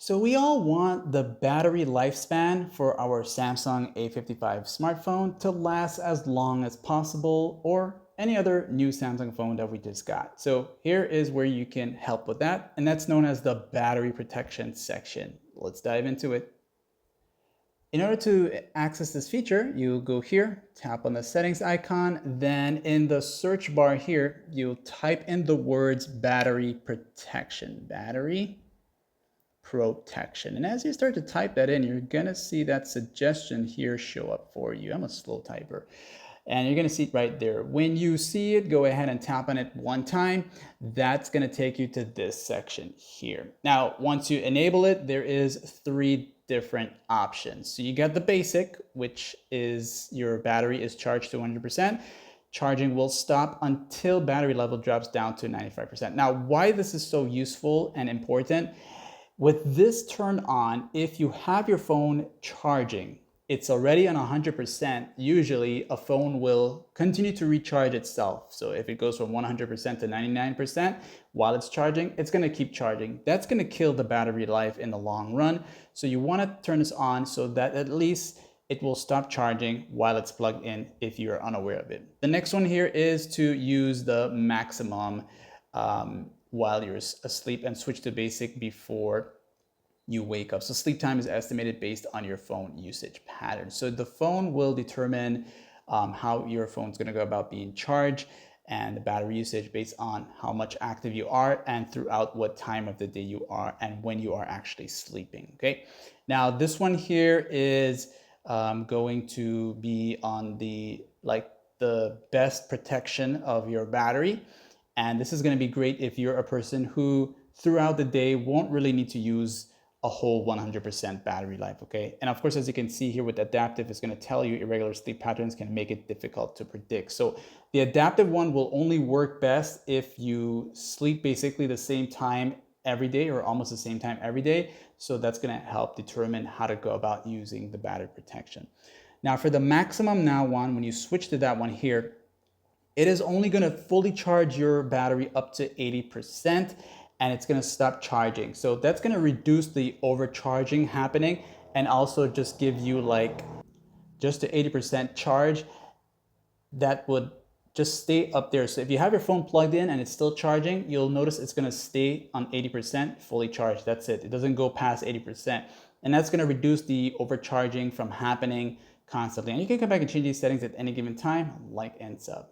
So we all want the battery lifespan for our Samsung A55 smartphone to last as long as possible or any other new Samsung phone that we just got. So here is where you can help with that, and that's known as the battery protection section. Let's dive into it. In order to access this feature, you go here, tap on the settings icon, then in the search bar here, you type in the words battery protection. Battery protection. And as you start to type that in, you're going to see that suggestion here show up for you. I'm a slow typer. And you're going to see it right there. When you see it, go ahead and tap on it one time. That's going to take you to this section here. Now, once you enable it, there is three different options. So you got the basic, which is your battery is charged to 100%. Charging will stop until battery level drops down to 95%. Now, why this is so useful and important, with this turned on, if you have your phone charging, it's already on 100%, usually a phone will continue to recharge itself. So if it goes from 100% to 99% while it's charging, it's going to keep charging. That's going to kill the battery life in the long run. So you want to turn this on so that at least it will stop charging while it's plugged in if you're unaware of it. The next one here is to use the maximum while you're asleep and switch to basic before you wake up. So sleep time is estimated based on your phone usage pattern. So the phone will determine how your phone's going to go about being charged and the battery usage based on how much active you are and throughout what time of the day you are and when you are actually sleeping. Okay. Now this one here is going to be on the best protection of your battery. And this is going to be great if you're a person who throughout the day won't really need to use a whole 100% battery life, okay? And of course, as you can see here with adaptive, it's going to tell you irregular sleep patterns can make it difficult to predict. So the adaptive one will only work best if you sleep basically the same time every day or almost the same time every day. So that's going to help determine how to go about using the battery protection. Now for the maximum now one, when you switch to that one here, it is only going to fully charge your battery up to 80% and it's going to stop charging. So that's going to reduce the overcharging happening and also just give you just an 80% charge that would just stay up there. So if you have your phone plugged in and it's still charging, you'll notice it's going to stay on 80% fully charged. That's it. It doesn't go past 80%. And that's going to reduce the overcharging from happening constantly. And you can come back and change these settings at any given time, like and sub.